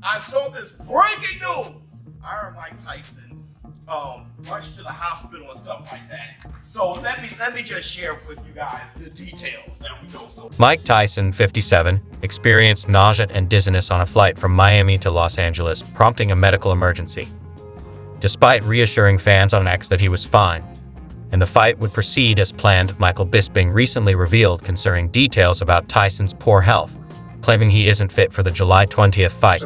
I saw this breaking news. Iron Mike Tyson rushed to the hospital and stuff like that. So let me just share with you guys the details that we know so. Mike Tyson, 57, experienced nausea and dizziness on a flight from Miami to Los Angeles, prompting a medical emergency. Despite reassuring fans on X that he was fine, and the fight would proceed as planned, Michael Bisping recently revealed concerning details about Tyson's poor health, claiming he isn't fit for the July 20th fight.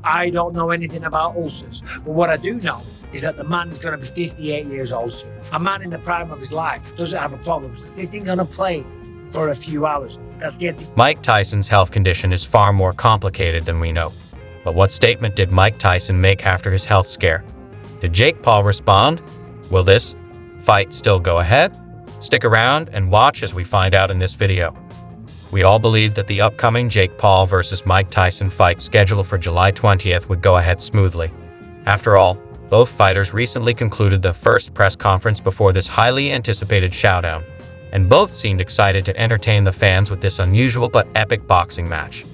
I don't know anything about ulcers, but what I do know is that the man is going to be 58 years old soon. A man in the prime of his life doesn't have a problem sitting on a plane for a few hours. That's getting... Mike Tyson's health condition is far more complicated than we know. But what statement did Mike Tyson make after his health scare? Did Jake Paul respond? Will this fight still go ahead? Stick around and watch as we find out in this video. We all believe that the upcoming Jake Paul versus Mike Tyson fight scheduled for July 20th would go ahead smoothly. After all, both fighters recently concluded the first press conference before this highly anticipated showdown, and both seemed excited to entertain the fans with this unusual but epic boxing match.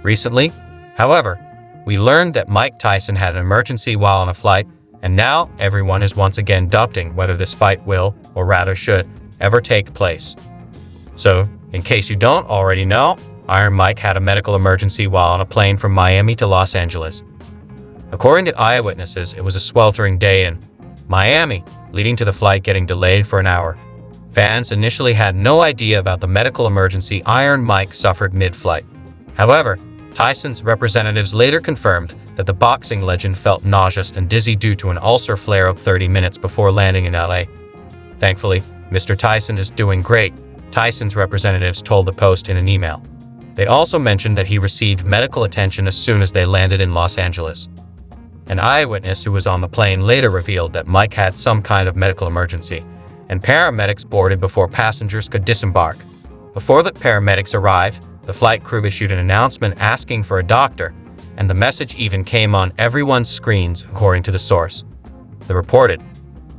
Recently, however, we learned that Mike Tyson had an emergency while on a flight, and now everyone is once again doubting whether this fight will, or rather should, ever take place. So, in case you don't already know, Iron Mike had a medical emergency while on a plane from Miami to Los Angeles. According to eyewitnesses, it was a sweltering day in Miami, leading to the flight getting delayed for an hour. Fans initially had no idea about the medical emergency Iron Mike suffered mid-flight. However, Tyson's representatives later confirmed that the boxing legend felt nauseous and dizzy due to an ulcer flare-up 30 minutes before landing in LA. Thankfully, Mr. Tyson is doing great, Tyson's representatives told the Post in an email. They also mentioned that he received medical attention as soon as they landed in Los Angeles. An eyewitness who was on the plane later revealed that Mike had some kind of medical emergency, and paramedics boarded before passengers could disembark. Before the paramedics arrived, the flight crew issued an announcement asking for a doctor, and the message even came on everyone's screens, according to the source. The reported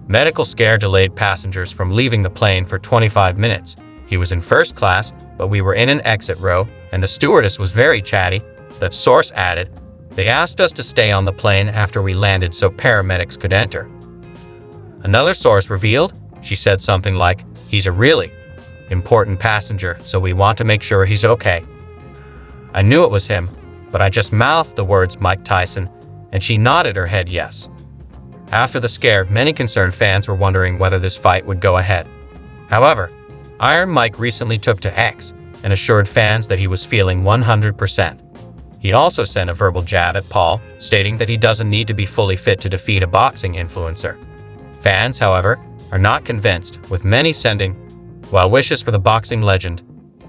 medical scare delayed passengers from leaving the plane for 25 minutes. He was in first class, but we were in an exit row, and the stewardess was very chatty, the source added. They asked us to stay on the plane after we landed so paramedics could enter. Another source revealed, she said something like, "He's a really important passenger, so we want to make sure he's okay." I knew it was him, but I just mouthed the words Mike Tyson, and she nodded her head yes. After the scare, many concerned fans were wondering whether this fight would go ahead. However, Iron Mike recently took to X and assured fans that he was feeling 100%. He also sent a verbal jab at Paul, stating that he doesn't need to be fully fit to defeat a boxing influencer. Fans, however, are not convinced, with many sending well wishes for the boxing legend.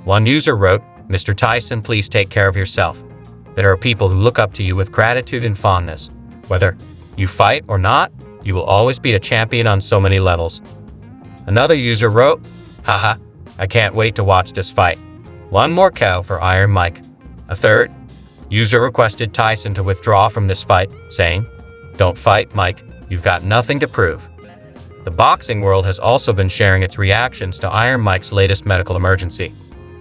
One user wrote, "Mr. Tyson, please take care of yourself. There are people who look up to you with gratitude and fondness. Whether you fight or not, you will always be a champion on so many levels." Another user wrote, "Haha, I can't wait to watch this fight. One more cow for Iron Mike." A third user requested Tyson to withdraw from this fight, saying, "Don't fight, Mike. You've got nothing to prove." The boxing world has also been sharing its reactions to Iron Mike's latest medical emergency.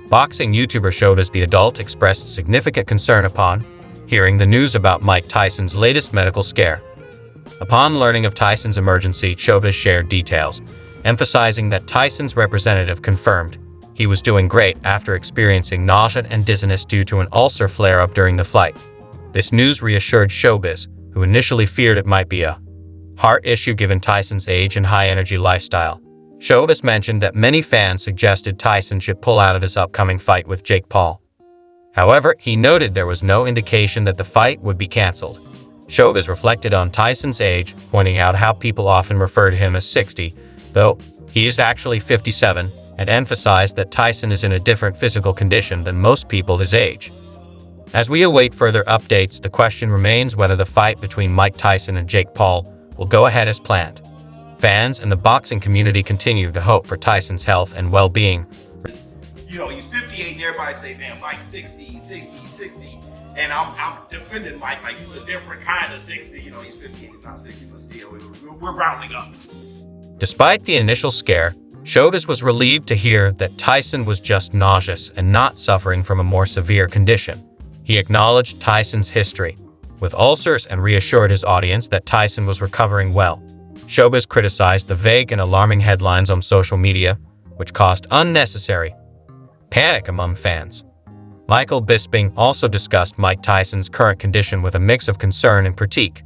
Boxing YouTuber Showbiz the Adult expressed significant concern upon hearing the news about Mike Tyson's latest medical scare. Upon learning of Tyson's emergency, Showbiz shared details, emphasizing that Tyson's representative confirmed he was doing great after experiencing nausea and dizziness due to an ulcer flare-up during the flight. This news reassured Showbiz, who initially feared it might be a heart issue given Tyson's age and high-energy lifestyle. Showbiz mentioned that many fans suggested Tyson should pull out of his upcoming fight with Jake Paul. However, he noted there was no indication that the fight would be canceled. Showbiz reflected on Tyson's age, pointing out how people often refer to him as 60, though he is actually 57, and emphasized that Tyson is in a different physical condition than most people his age. As we await further updates, the question remains whether the fight between Mike Tyson and Jake Paul will go ahead as planned. Fans and the boxing community continue to hope for Tyson's health and well-being. You know, he's 58 and everybody say, man, Mike's 60, 60, 60. And I'm defending Mike like he's a different kind of 60. You know, he's 58, he's not 60, but still, we're rounding up. Despite the initial scare, Showbiz was relieved to hear that Tyson was just nauseous and not suffering from a more severe condition. He acknowledged Tyson's history, with ulcers and reassured his audience that Tyson was recovering well. Showbiz criticized the vague and alarming headlines on social media, which caused unnecessary panic among fans. Michael Bisping also discussed Mike Tyson's current condition with a mix of concern and critique.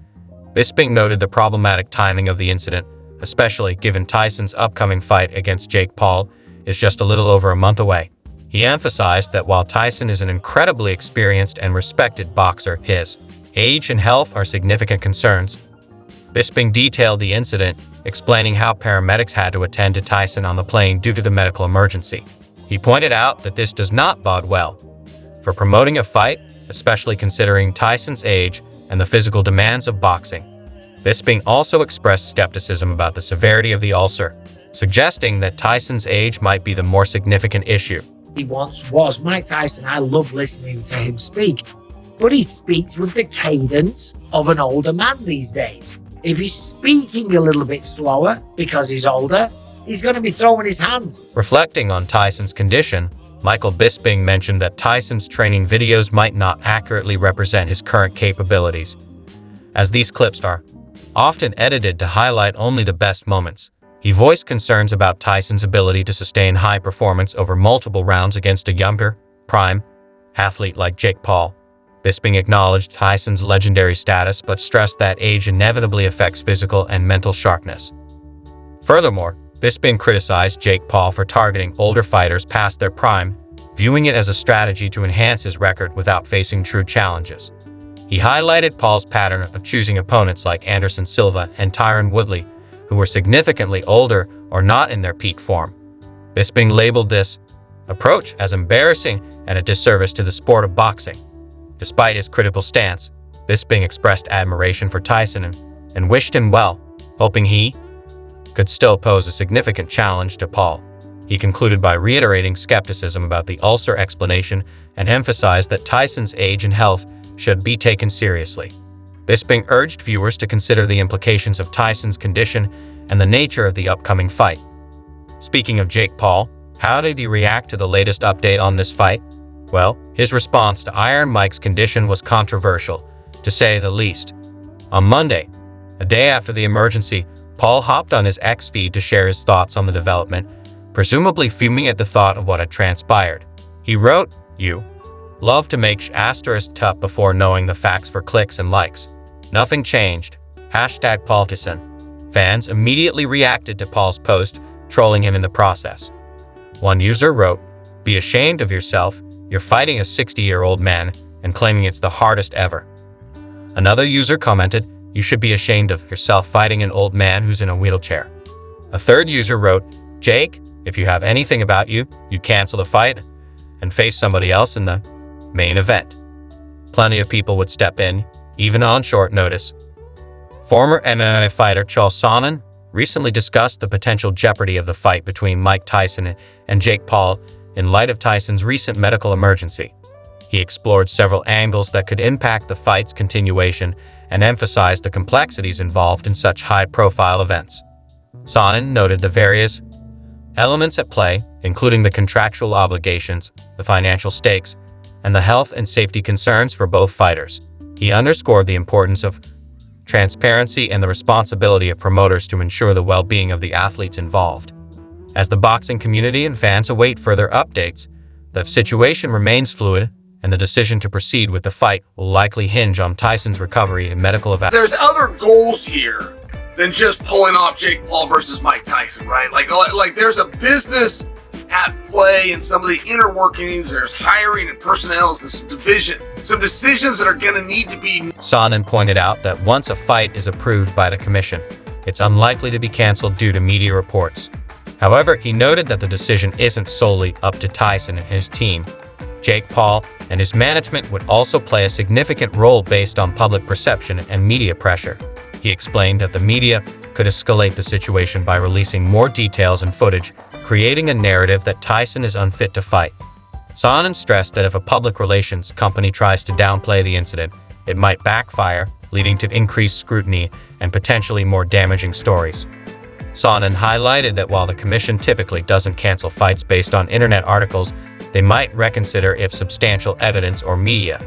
Bisping noted the problematic timing of the incident, especially given Tyson's upcoming fight against Jake Paul is just a little over a month away. He emphasized that while Tyson is an incredibly experienced and respected boxer, his age and health are significant concerns. Bisping detailed the incident, explaining how paramedics had to attend to Tyson on the plane due to the medical emergency. He pointed out that this does not bode well for promoting a fight, especially considering Tyson's age and the physical demands of boxing. Bisping also expressed skepticism about the severity of the ulcer, suggesting that Tyson's age might be the more significant issue. He once was. Mike Tyson, I love listening to him speak, but he speaks with the cadence of an older man these days. If he's speaking a little bit slower because he's older, he's going to be throwing his hands. Reflecting on Tyson's condition, Michael Bisping mentioned that Tyson's training videos might not accurately represent his current capabilities, as these clips are often edited to highlight only the best moments. He voiced concerns about Tyson's ability to sustain high performance over multiple rounds against a younger, prime athlete like Jake Paul. Bisping acknowledged Tyson's legendary status but stressed that age inevitably affects physical and mental sharpness. Furthermore, Bisping criticized Jake Paul for targeting older fighters past their prime, viewing it as a strategy to enhance his record without facing true challenges. He highlighted Paul's pattern of choosing opponents like Anderson Silva and Tyron Woodley, who were significantly older or not in their peak form. Bisping labeled this approach as embarrassing and a disservice to the sport of boxing. Despite his critical stance, Bisping expressed admiration for Tyson and wished him well, hoping he could still pose a significant challenge to Paul. He concluded by reiterating skepticism about the ulcer explanation and emphasized that Tyson's age and health should be taken seriously. Bisping urged viewers to consider the implications of Tyson's condition and the nature of the upcoming fight. Speaking of Jake Paul, how did he react to the latest update on this fight? Well, his response to Iron Mike's condition was controversial, to say the least. On Monday, a day after the emergency, Paul hopped on his X feed to share his thoughts on the development, presumably fuming at the thought of what had transpired. He wrote, "You love to make tough before knowing the facts for clicks and likes. Nothing changed. #PaulTyson." Fans immediately reacted to Paul's post, trolling him in the process. One user wrote, "Be ashamed of yourself. You're fighting a 60-year-old man and claiming it's the hardest ever." Another user commented, "You should be ashamed of yourself fighting an old man who's in a wheelchair." A third user wrote, "Jake, if you have anything about you, you'd cancel the fight and face somebody else in the main event. Plenty of people would step in, even on short notice." Former MMA fighter Chael Sonnen recently discussed the potential jeopardy of the fight between Mike Tyson and Jake Paul in light of Tyson's recent medical emergency. He explored several angles that could impact the fight's continuation and emphasized the complexities involved in such high-profile events. Sonnen noted the various elements at play, including the contractual obligations, the financial stakes, and the health and safety concerns for both fighters. He underscored the importance of transparency and the responsibility of promoters to ensure the well-being of the athletes involved. As the boxing community and fans await further updates, the situation remains fluid, and the decision to proceed with the fight will likely hinge on Tyson's recovery and medical evaluation. There's other goals here than just pulling off Jake Paul versus Mike Tyson, right? Like there's a business at play and some of the inner workings. There's hiring and personnel, some decisions that are going to need to be. Sonnen pointed out that once a fight is approved by the commission, it's unlikely to be canceled due to media reports. However, he noted that the decision isn't solely up to Tyson and his team. Jake Paul and his management would also play a significant role based on public perception and media pressure. He explained that the media could escalate the situation by releasing more details and footage, creating a narrative that Tyson is unfit to fight. Sonnen stressed that if a public relations company tries to downplay the incident, it might backfire, leading to increased scrutiny and potentially more damaging stories. Sonnen highlighted that while the commission typically doesn't cancel fights based on internet articles, they might reconsider if substantial evidence or media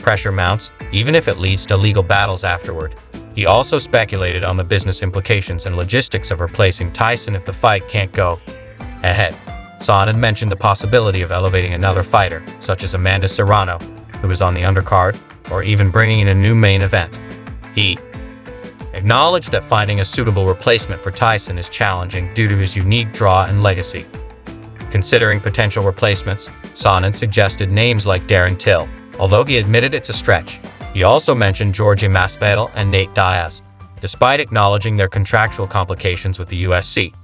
pressure mounts, even if it leads to legal battles afterward. He also speculated on the business implications and logistics of replacing Tyson if the fight can't go ahead. Sonnen mentioned the possibility of elevating another fighter, such as Amanda Serrano, who is on the undercard, or even bringing in a new main event. He acknowledged that finding a suitable replacement for Tyson is challenging due to his unique draw and legacy. Considering potential replacements, Sonnen suggested names like Darren Till, although he admitted it's a stretch. He also mentioned Jorge Masvidal and Nate Diaz, despite acknowledging their contractual complications with the UFC.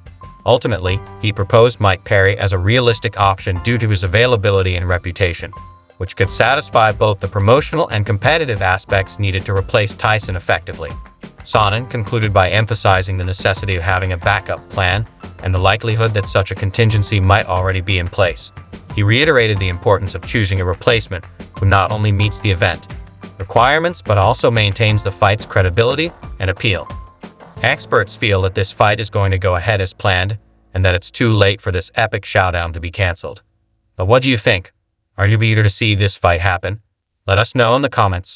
Ultimately, he proposed Mike Perry as a realistic option due to his availability and reputation, which could satisfy both the promotional and competitive aspects needed to replace Tyson effectively. Sonnen concluded by emphasizing the necessity of having a backup plan and the likelihood that such a contingency might already be in place. He reiterated the importance of choosing a replacement who not only meets the event requirements but also maintains the fight's credibility and appeal. Experts feel that this fight is going to go ahead as planned and that it's too late for this epic showdown to be cancelled. But what do you think? Are you eager to see this fight happen? Let us know in the comments.